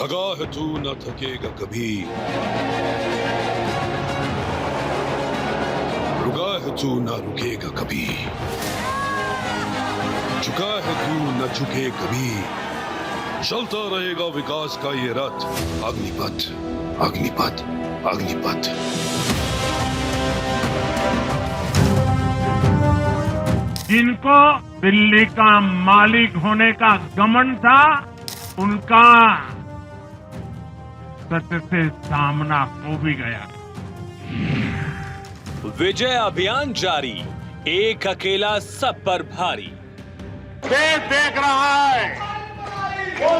लगा है तू न थकेगा कभी, रुका है तू न रुकेगा कभी, झुका है तू न झुके कभी, चलता रहेगा विकास का ये रथ। अग्निपथ अग्निपथ अग्निपथ। जिनको दिल्ली का मालिक होने का घमंड था, उनका सत्य से सामना हो भी गया। विजय अभियान जारी, एक अकेला सब पर भारी। देश देख रहा है,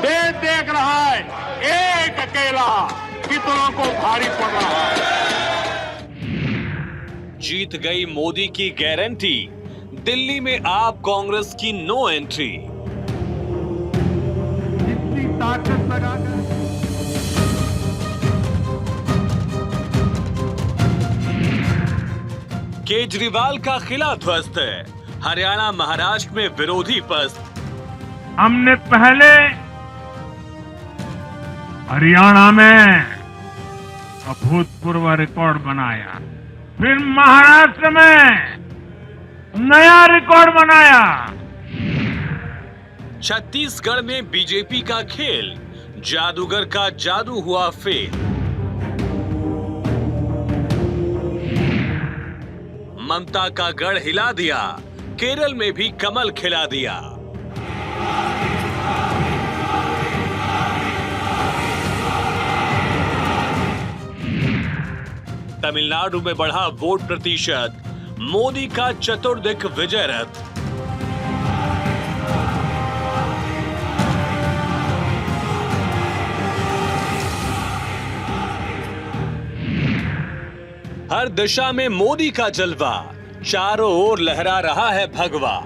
देश देख रहा है, एक अकेला कितनों को भारी पड़ रहा है। जीत गई मोदी की गारंटी, दिल्ली में आप कांग्रेस की नो एंट्री। इतनी ताकत लगाकर केजरीवाल का किला ध्वस्त है, हरियाणा महाराष्ट्र में विरोधी पस्त। हमने पहले हरियाणा में अभूतपूर्व रिकॉर्ड बनाया, फिर महाराष्ट्र में नया रिकॉर्ड बनाया। छत्तीसगढ़ में बीजेपी का खेल, जादूगर का जादू हुआ फेल। ममता का गढ़ हिला दिया, केरल में भी कमल खिला दिया। तमिलनाडु में बढ़ा वोट प्रतिशत, मोदी का चतुर्दिक विजय रथ। हर दिशा में मोदी का जलवा, चारों ओर लहरा रहा है भगवा।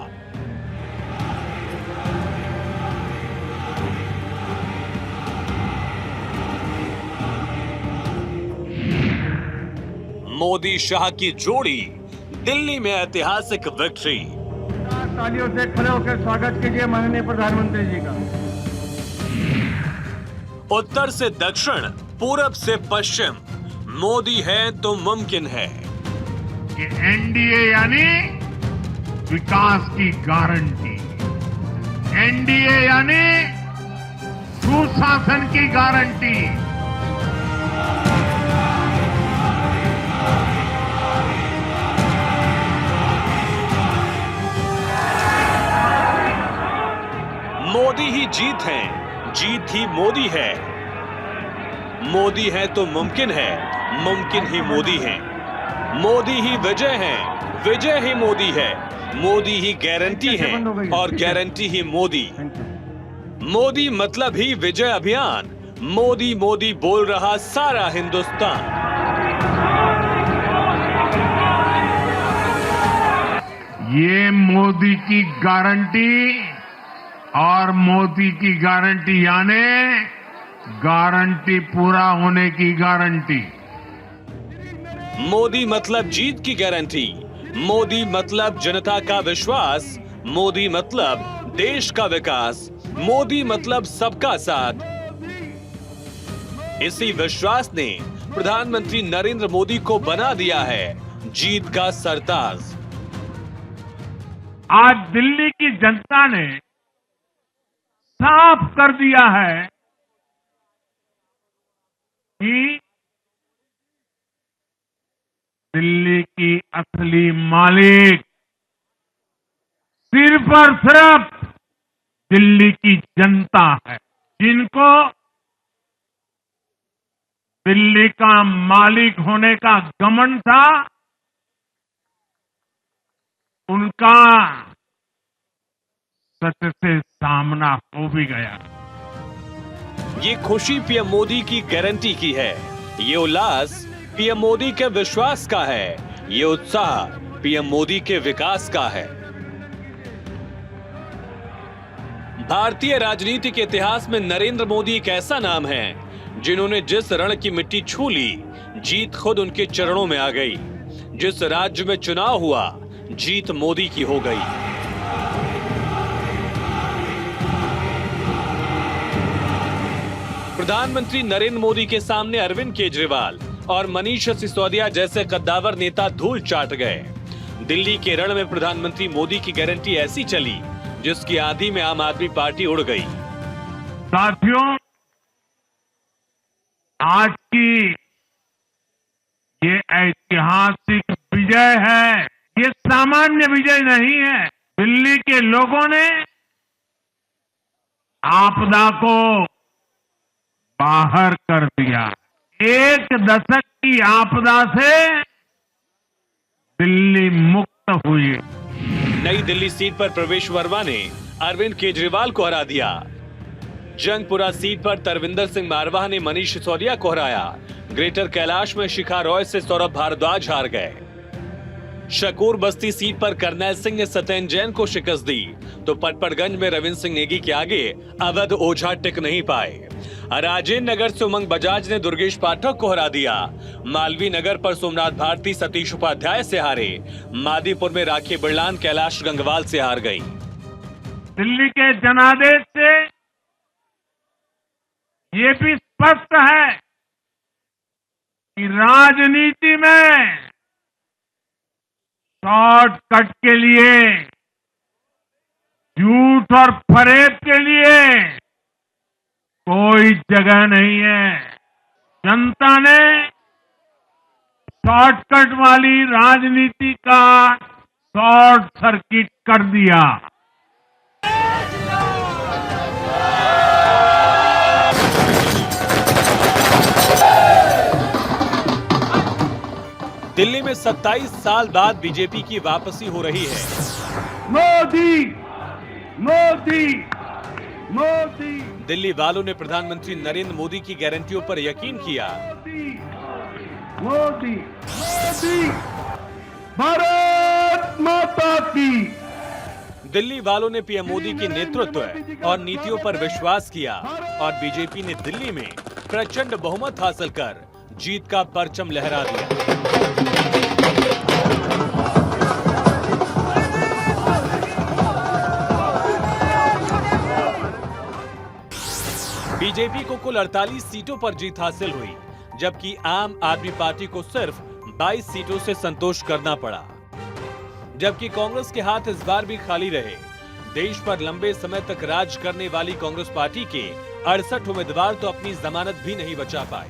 मोदी शाह की जोड़ी, दिल्ली में ऐतिहासिक विक्ट्री। तालियों से खड़े होकर स्वागत कीजिए माननीय प्रधानमंत्री जी का। उत्तर से दक्षिण, पूरब से पश्चिम, मोदी है तो मुमकिन है। कि एनडीए यानी विकास की गारंटी, एनडीए यानी सुशासन की गारंटी। मोदी ही जीत है, जीत ही मोदी है। मोदी है तो मुमकिन है, मुमकिन ही मोदी है। मोदी ही विजय है, विजय ही मोदी है। मोदी ही गारंटी है और गारंटी ही मोदी। मोदी मतलब ही विजय अभियान। मोदी मोदी बोल रहा सारा हिंदुस्तान। ये मोदी की गारंटी और मोदी की गारंटी यानी गारंटी पूरा होने की गारंटी। मोदी मतलब जीत की गारंटी, मोदी मतलब जनता का विश्वास, मोदी मतलब देश का विकास, मोदी मतलब सबका साथ। इसी विश्वास ने प्रधानमंत्री नरेंद्र मोदी को बना दिया है जीत का सरताज। आज दिल्ली की जनता ने साफ कर दिया है कि दिल्ली की असली मालिक सिर्फ और सिर्फ दिल्ली की जनता है। जिनको दिल्ली का मालिक होने का घमंड था, उनका सत्य से सामना हो भी गया। ये खुशी पीएम मोदी की गारंटी की है, ये उल्लास पीएम मोदी के विश्वास का है, ये उत्साह पीएम मोदी के विकास का है। भारतीय राजनीति के इतिहास में नरेंद्र मोदी एक ऐसा नाम है जिन्होंने जिस रण की मिट्टी छू ली, जीत खुद उनके चरणों में आ गई। जिस राज्य में चुनाव हुआ, जीत मोदी की हो गई। प्रधानमंत्री नरेंद्र मोदी के सामने अरविंद केजरीवाल और मनीष सिसोदिया जैसे कद्दावर नेता धूल चाट गए। दिल्ली के रण में प्रधानमंत्री मोदी की गारंटी ऐसी चली जिसकी आंधी में आम आदमी पार्टी उड़ गई। साथियों, आज की ये ऐतिहासिक विजय है, ये सामान्य विजय नहीं है। दिल्ली के लोगों ने आपदा को बाहर कर दिया। एक दशक की आपदा से दिल्ली मुक्त हुई। नई दिल्ली सीट पर प्रवेश वर्मा ने अरविंद केजरीवाल को हरा दिया। जंगपुरा सीट पर तरविंदर सिंह मारवाह ने मनीष सिसोदिया को हराया। ग्रेटर कैलाश में शिखा रॉय से सौरभ भारद्वाज हार गए। शकूर बस्ती सीट पर करनैल सिंह ने सत्येंद्र जैन को शिकस्त दी, तो पटपड़गंज में रविंद्र सिंह नेगी के आगे अवध ओझा टिक नहीं पाए। राजेंद्र नगर से उमंग बजाज ने दुर्गेश पाठक को हरा दिया। मालवीय नगर पर सोमनाथ भारती सतीश उपाध्याय से हारे। मादीपुर में राखी बिरलान कैलाश गंगवाल से हार गई। दिल्ली के जनादेश से ये भी स्पष्ट है कि राजनीति में शॉर्टकट के लिए, झूठ और फरेब के लिए कोई जगह नहीं है। जनता ने शॉर्टकट वाली राजनीति का शॉर्ट सर्किट कर दिया। दिल्ली में 27 साल बाद बीजेपी की वापसी हो रही है। मोदी, मोदी, मोदी। दिल्ली वालों ने प्रधानमंत्री नरेंद्र मोदी की गारंटियों पर यकीन किया। मोदी, मोदी, भारत माता की। दिल्ली वालों ने पीएम मोदी के नेतृत्व और नीतियों पर विश्वास किया और बीजेपी ने दिल्ली में प्रचंड बहुमत हासिल कर जीत का परचम लहरा दिया। बीजेपी को कुल 48 सीटों पर जीत हासिल हुई, जबकि आम आदमी पार्टी को सिर्फ 22 सीटों से संतोष करना पड़ा। जबकि कांग्रेस के हाथ इस बार भी खाली रहे। देश पर लंबे समय तक राज करने वाली कांग्रेस पार्टी के 68 उम्मीदवार तो अपनी जमानत भी नहीं बचा पाए।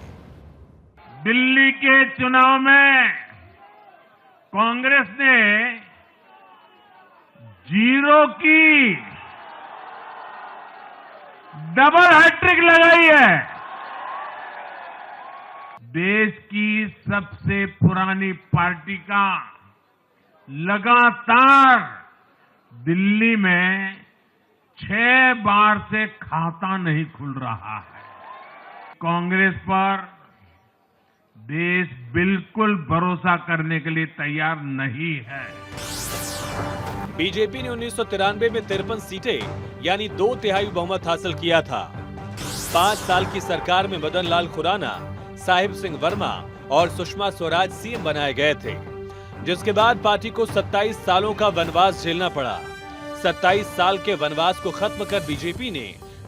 दिल्ली के चुनाव में कांग्रेस ने 0 की डबल हैट्रिक लगाई है। देश की सबसे पुरानी पार्टी का लगातार दिल्ली में 6 बार से खाता नहीं खुल रहा है। कांग्रेस पर देश बिल्कुल भरोसा करने के लिए तैयार नहीं है। बीजेपी ने 1993 में 53 सीटें यानी 2/3 बहुमत हासिल किया था। 5 साल की सरकार में मदन लाल खुराना, साहिब सिंह वर्मा और सुषमा स्वराज सीएम बनाए गए थे, जिसके बाद पार्टी को 27 सालों का वनवास झेलना पड़ा। 27 साल के वनवास को खत्म कर बीजेपी ने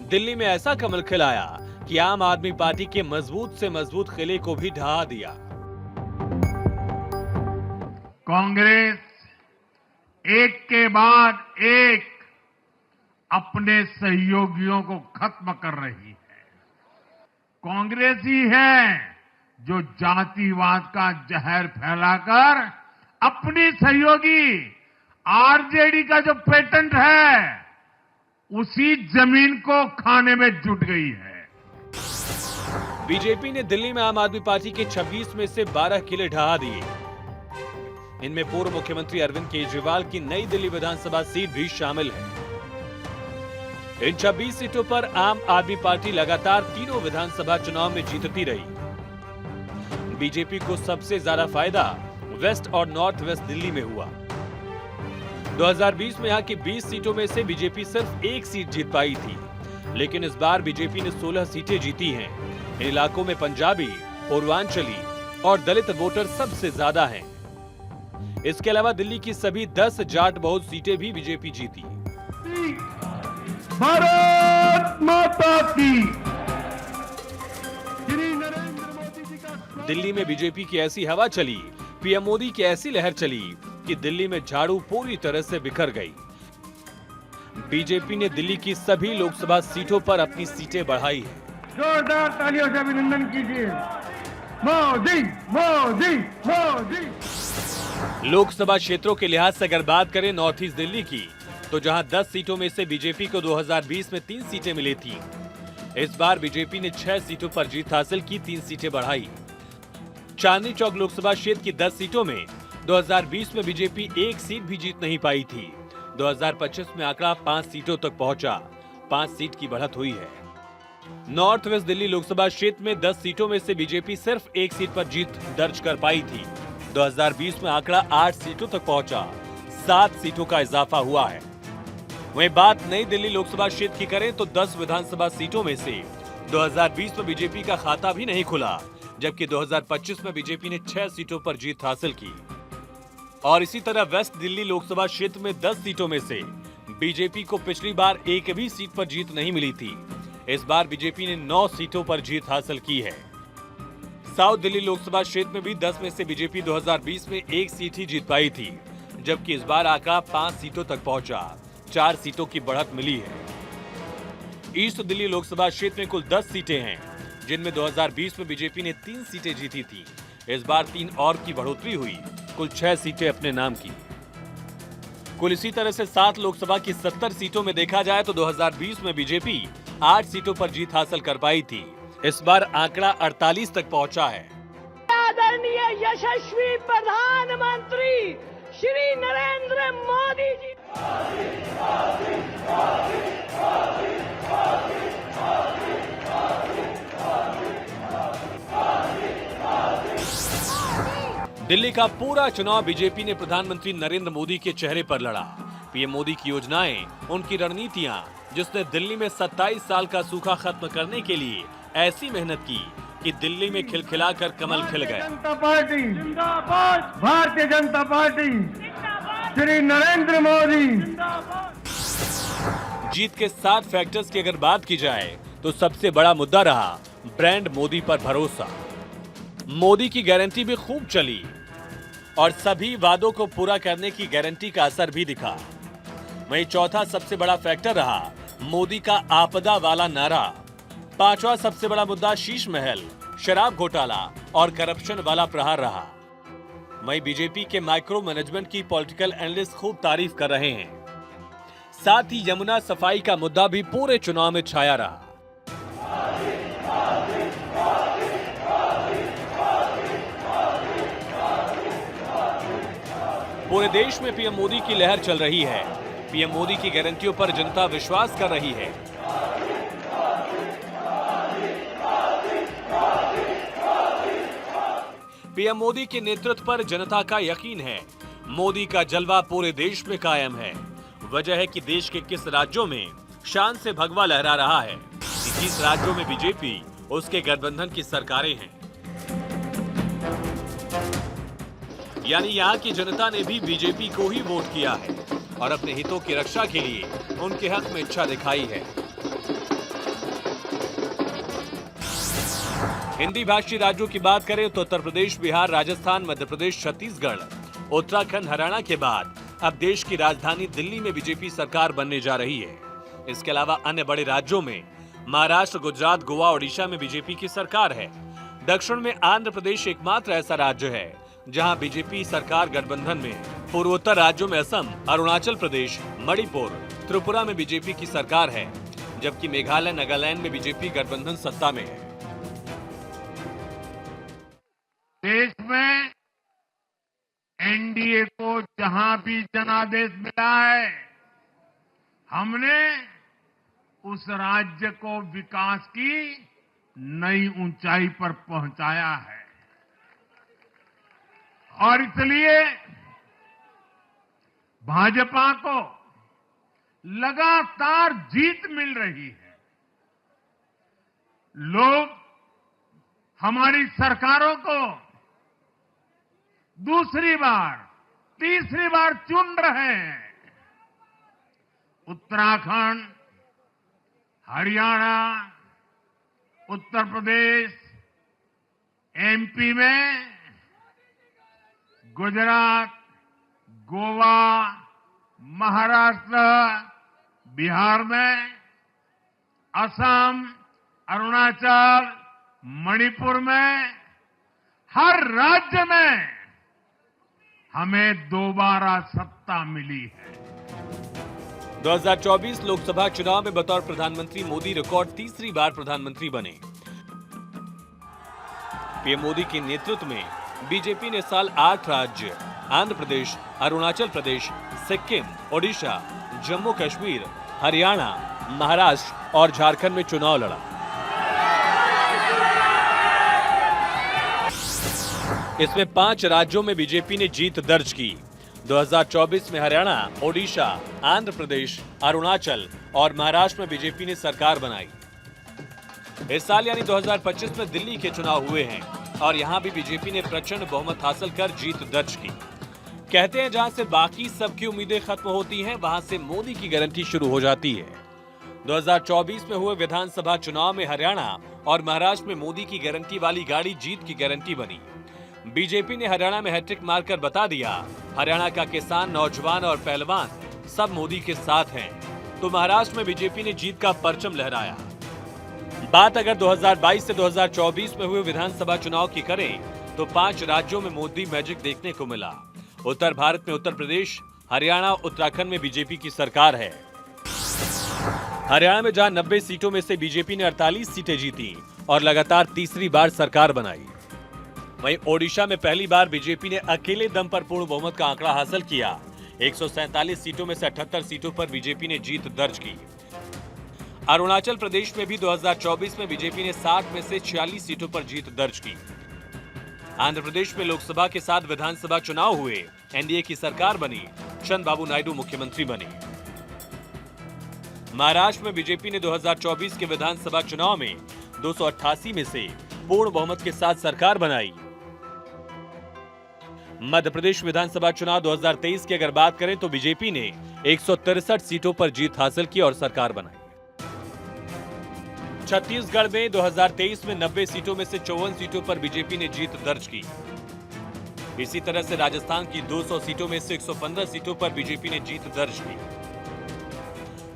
दिल्ली में ऐसा कमल खिलाया कि आम आदमी पार्टी के मजबूत से मजबूत किले को भी ढहा दिया। कांग्रेस एक के बाद एक अपने सहयोगियों को खत्म कर रही है। कांग्रेस ही है जो जातिवाद का जहर फैलाकर अपनी सहयोगी आरजेडी का जो पेटेंट है उसी जमीन को खाने में जुट गई है। बीजेपी ने दिल्ली में आम आदमी पार्टी के 26 में से 12 किले ढहा दिए। इनमें पूर्व मुख्यमंत्री अरविंद केजरीवाल की नई दिल्ली विधानसभा सीट भी शामिल है। इन 26 सीटों पर आम आदमी पार्टी लगातार तीनों विधानसभा चुनाव में जीतती रही। बीजेपी को सबसे ज्यादा फायदा वेस्ट और नॉर्थ वेस्ट दिल्ली में हुआ। 2020 में यहां की 20 सीटों में से बीजेपी सिर्फ 1 सीट जीत पाई थी, लेकिन इस बार बीजेपी ने 16 सीटें जीती हैं। इन इलाकों में पंजाबी, पूर्वांचली और दलित वोटर सबसे ज्यादा हैं। इसके अलावा दिल्ली की सभी 10 जाट बहुल सीटें भी बीजेपी जीती। भारत माता की। दिल्ली में बीजेपी की ऐसी हवा चली, पीएम मोदी की ऐसी लहर चली कि दिल्ली में झाड़ू पूरी तरह से बिखर गई। बीजेपी ने दिल्ली की सभी लोकसभा सीटों पर अपनी सीटें बढ़ाई है। जोरदार तालियों से अभिनंदन कीजिए। मोदी मोदी मोदी। लोकसभा क्षेत्रों के लिहाज से अगर बात करें नॉर्थ ईस्ट दिल्ली की, तो जहां 10 सीटों में से बीजेपी को 2020 में 3 सीटें मिली थी, इस बार बीजेपी ने 6 सीटों पर जीत हासिल की, 3 सीटें बढ़ाई। चांदनी चौक लोकसभा क्षेत्र की 10 सीटों में 2020 में बीजेपी 1 सीट भी जीत नहीं पाई थी। 2025 में आंकड़ा 5 सीटों तक पहुंचा, 5 सीट की बढ़त हुई है। नॉर्थ वेस्ट दिल्ली लोकसभा क्षेत्र में 10 सीटों में से बीजेपी सिर्फ 1 सीट पर जीत दर्ज कर पाई थी। 2020 में आंकड़ा 8 सीटों तक पहुंचा, 7 सीटों का इजाफा हुआ है। वहीं बात नई दिल्ली लोकसभा क्षेत्र की करें तो 10 विधानसभा सीटों में से 2020 में बीजेपी का खाता भी नहीं खुला, जबकि 2025 में बीजेपी ने 6 सीटों पर जीत हासिल की। और इसी तरह वेस्ट दिल्ली लोकसभा क्षेत्र में 10 सीटों में से बीजेपी को पिछली बार एक भी सीट पर जीत नहीं मिली थी। इस बार बीजेपी ने 9 सीटों पर जीत हासिल की है। साउथ दिल्ली लोकसभा क्षेत्र में भी 10 में से बीजेपी 2020 में 1 सीट ही जीत पाई थी, जबकि इस बार आंकड़ा 5 सीटों तक पहुंचा, 4 सीटों की बढ़त मिली है। ईस्ट दिल्ली लोकसभा क्षेत्र में कुल 10 सीटें हैं, जिनमें 2020 में बीजेपी ने 3 सीटें जीती थी। इस बार 3 और की बढ़ोतरी हुई, कुल 6 सीटें अपने नाम की। कुल इसी तरह से 7 लोकसभा की 70 सीटों में देखा जाए तो 2020 में बीजेपी 8 सीटों पर जीत हासिल कर पाई थी। इस बार आंकड़ा 48 तक पहुंचा है। आदरणीय यशस्वी प्रधानमंत्री श्री नरेंद्र मोदी जी। दिल्ली का पूरा चुनाव बीजेपी ने प्रधानमंत्री नरेंद्र मोदी के चेहरे पर लड़ा। पीएम मोदी की योजनाएं, उनकी रणनीतियां, जिसने दिल्ली में 27 साल का सूखा खत्म करने के लिए ऐसी मेहनत की कि दिल्ली में खिलखिलाकर कमल खिल गया। जनता पार्टी जिंदाबाद, भारतीय जनता पार्टी श्री नरेंद्र मोदी। जीत के 7 फैक्टर्स की अगर बात की जाए तो सबसे बड़ा मुद्दा रहा ब्रांड मोदी पर भरोसा। मोदी की गारंटी भी खूब चली और सभी वादों को पूरा करने की गारंटी का असर भी दिखा। वहीं चौथा सबसे बड़ा फैक्टर रहा मोदी का आपदा वाला नारा। 5वां सबसे बड़ा मुद्दा शीश महल, शराब घोटाला और करप्शन वाला प्रहार रहा। वहीं बीजेपी के माइक्रो मैनेजमेंट की पॉलिटिकल एनालिस्ट खूब तारीफ कर रहे हैं। साथ ही यमुना सफाई का मुद्दा भी पूरे चुनाव में छाया रहा। पूरे देश में पीएम मोदी की लहर चल रही है। पीएम मोदी की गारंटियों पर जनता विश्वास कर रही है। पीएम मोदी के नेतृत्व पर जनता का यकीन है। मोदी का जलवा पूरे देश में कायम है। वजह है कि देश के किस राज्यों में शान से भगवा लहरा रहा है, किस राज्यों में बीजेपी, उसके गठबंधन की सरकारें हैं। यानी यहाँ की जनता ने भी बीजेपी को ही वोट किया है और अपने हितों की रक्षा के लिए उनके हक में इच्छा दिखाई है। हिंदी भाषी राज्यों की बात करें तो उत्तर प्रदेश, बिहार, राजस्थान, मध्य प्रदेश, छत्तीसगढ़, उत्तराखंड, हरियाणा के बाद अब देश की राजधानी दिल्ली में बीजेपी सरकार बनने जा रही है। इसके अलावा अन्य बड़े राज्यों में महाराष्ट्र, गुजरात, गोवा, ओडिशा में बीजेपी की सरकार है। दक्षिण में आंध्र प्रदेश एकमात्र ऐसा राज्य है जहां बीजेपी सरकार गठबंधन में। पूर्वोत्तर राज्यों में असम, अरुणाचल प्रदेश, मणिपुर, त्रिपुरा में बीजेपी की सरकार है, जबकि मेघालय, नागालैंड में बीजेपी गठबंधन सत्ता में है। देश में एनडीए को जहां भी जनादेश मिला है, हमने उस राज्य को विकास की नई ऊंचाई पर पहुंचाया है। और इसलिए भाजपा को लगातार जीत मिल रही है। लोग हमारी सरकारों को दूसरी बार, तीसरी बार चुन रहे हैं। उत्तराखंड, हरियाणा, उत्तर प्रदेश, एमपी में, गुजरात, गोवा, महाराष्ट्र, बिहार में, असम, अरुणाचल, मणिपुर में, हर राज्य में हमें दोबारा सत्ता मिली है। 2024 लोकसभा चुनाव में बतौर प्रधानमंत्री मोदी रिकॉर्ड तीसरी बार प्रधानमंत्री बने। पीएम मोदी के नेतृत्व में बीजेपी ने साल 8 राज्य आंध्र प्रदेश, अरुणाचल प्रदेश, सिक्किम, ओडिशा, जम्मू कश्मीर, हरियाणा, महाराष्ट्र और झारखंड में चुनाव लड़ा। इसमें 5 राज्यों में बीजेपी ने जीत दर्ज की। 2024 में हरियाणा, ओडिशा, आंध्र प्रदेश, अरुणाचल और महाराष्ट्र में बीजेपी ने सरकार बनाई। इस साल यानी 2025 में दिल्ली के चुनाव हुए हैं और यहां भी बीजेपी ने प्रचंड बहुमत हासिल कर जीत दर्ज की। कहते हैं जहां से बाकी सबकी उम्मीदें खत्म होती हैं, वहां से मोदी की गारंटी शुरू हो जाती है। 2024 में हुए विधानसभा चुनाव में हरियाणा और महाराष्ट्र में मोदी की गारंटी वाली गाड़ी जीत की गारंटी बनी। बीजेपी ने हरियाणा में हैट्रिक मारकर बता दिया, हरियाणा का किसान, नौजवान और पहलवान सब मोदी के साथ हैं। तो महाराष्ट्र में बीजेपी ने जीत का परचम लहराया। बात अगर 2022 से 2024 में हुए विधानसभा चुनाव की करें तो 5 राज्यों में मोदी मैजिक देखने को मिला। उत्तर भारत में उत्तर प्रदेश, हरियाणा, उत्तराखंड में बीजेपी की सरकार है। हरियाणा में जहां 90 सीटों में से बीजेपी ने 48 सीटें जीती और लगातार तीसरी बार सरकार बनाई। वहीं ओडिशा में पहली बार बीजेपी ने अकेले दम पर पूर्ण बहुमत का आंकड़ा हासिल किया। 147 सीटों में से 78 सीटों पर बीजेपी ने जीत दर्ज की। अरुणाचल प्रदेश में भी 2024 में बीजेपी ने 60 में से 46 सीटों पर जीत दर्ज की। आंध्र प्रदेश में लोकसभा के साथ विधानसभा चुनाव हुए, एनडीए की सरकार बनी, चंद्रबाबू नायडू मुख्यमंत्री बने। महाराष्ट्र में बीजेपी ने 2024 के विधानसभा चुनाव में 288 में से पूर्ण बहुमत के साथ सरकार बनाई। मध्य प्रदेश विधानसभा चुनाव 2023 की अगर बात करें तो बीजेपी ने 163 सीटों पर जीत हासिल की और सरकार बनाई। छत्तीसगढ़ में 2023 में 90 सीटों में से 54 सीटों पर बीजेपी ने जीत दर्ज की। इसी तरह से राजस्थान की 200 सीटों में से 115 सीटों पर बीजेपी ने जीत दर्ज की।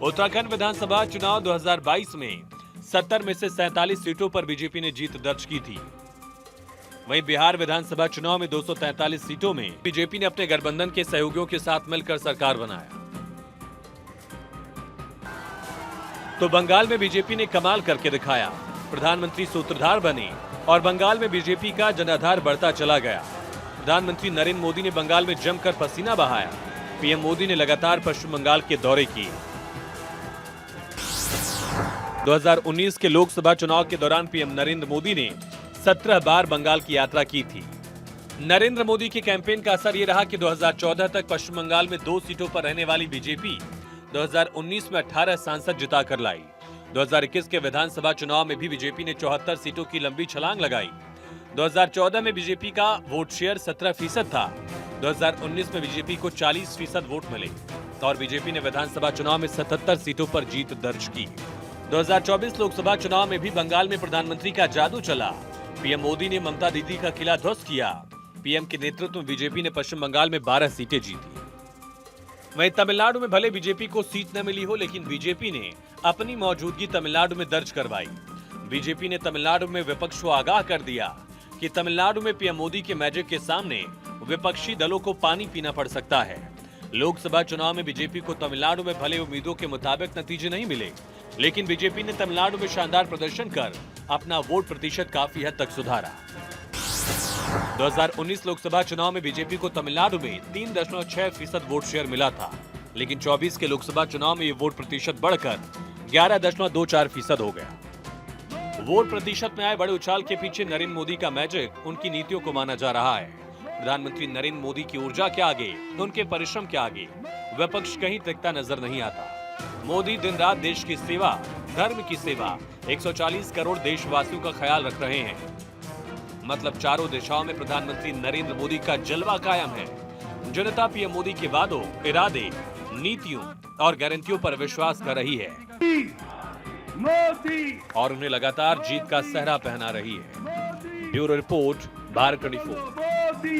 उत्तराखंड विधानसभा चुनाव 2022 में 70 में से 47 सीटों पर बीजेपी ने जीत दर्ज की थी। वहीं बिहार विधानसभा चुनाव में 243 सीटों में बीजेपी ने अपने गठबंधन के सहयोगियों के साथ मिलकर सरकार बनाया। तो बंगाल में बीजेपी ने कमाल करके दिखाया, प्रधानमंत्री सूत्रधार बने और बंगाल में बीजेपी का जनाधार बढ़ता चला गया। प्रधानमंत्री नरेंद्र मोदी ने बंगाल में जमकर पसीना बहाया। पीएम मोदी ने लगातार पश्चिम बंगाल के दौरे किए। 2019 के लोकसभा चुनाव के दौरान पीएम नरेंद्र मोदी ने 17 बार बंगाल की यात्रा की थी। नरेंद्र मोदी के कैंपेन का असर ये रहा कि 2014 तक पश्चिम बंगाल में 2 सीटों पर रहने वाली बीजेपी 2019 में 18 सांसद जिताकर लाई। 2021 के विधानसभा चुनाव में भी बीजेपी ने 74 सीटों की लंबी छलांग लगाई। 2014 में बीजेपी का वोट शेयर 17% था। 2019 में बीजेपी को 40% वोट मिले और बीजेपी ने विधानसभा चुनाव में 77 सीटों पर जीत दर्ज की। 2024 लोकसभा चुनाव में भी बंगाल में प्रधानमंत्री का जादू चला। पीएम मोदी ने ममता दीदी का किला ध्वस्त किया। पीएम के नेतृत्व में बीजेपी ने पश्चिम बंगाल में 12 सीटें जीती। वहीं तमिलनाडु में भले बीजेपी को सीट न मिली हो, लेकिन बीजेपी ने अपनी मौजूदगी तमिलनाडु में दर्ज करवाई। बीजेपी ने तमिलनाडु में विपक्ष को आगाह कर दिया कि तमिलनाडु में पीएम मोदी के मैजिक के सामने विपक्षी दलों को पानी पीना पड़ सकता है। लोकसभा चुनाव में बीजेपी को तमिलनाडु में भले उम्मीदों के मुताबिक नतीजे नहीं मिले, लेकिन बीजेपी ने तमिलनाडु में शानदार प्रदर्शन कर अपना वोट प्रतिशत काफी हद तक सुधारा। 2019 लोकसभा चुनाव में बीजेपी को तमिलनाडु में 3.6% वोट शेयर मिला था, लेकिन 24 के लोकसभा चुनाव में ये वोट प्रतिशत बढ़कर 11.24% हो गया। वोट प्रतिशत में आए बड़े उछाल के पीछे नरेंद्र मोदी का मैजिक, उनकी नीतियों को माना जा रहा है। प्रधानमंत्री नरेंद्र मोदी की ऊर्जा के आगे, उनके परिश्रम के आगे विपक्ष कहीं टिकता नजर नहीं आता। मोदी दिन रात देश की सेवा, धर्म की सेवा, 140 करोड़ देशवासियों का ख्याल रख रहे हैं। मतलब चारों दिशाओं में प्रधानमंत्री नरेंद्र मोदी का जलवा कायम है। जनता पीएम मोदी के वादों, इरादे, नीतियों और गारंटियों पर विश्वास कर रही है मोदी और उन्हें लगातार जीत का सहरा पहना रही है। Bureau report, Bharat 24। मोदी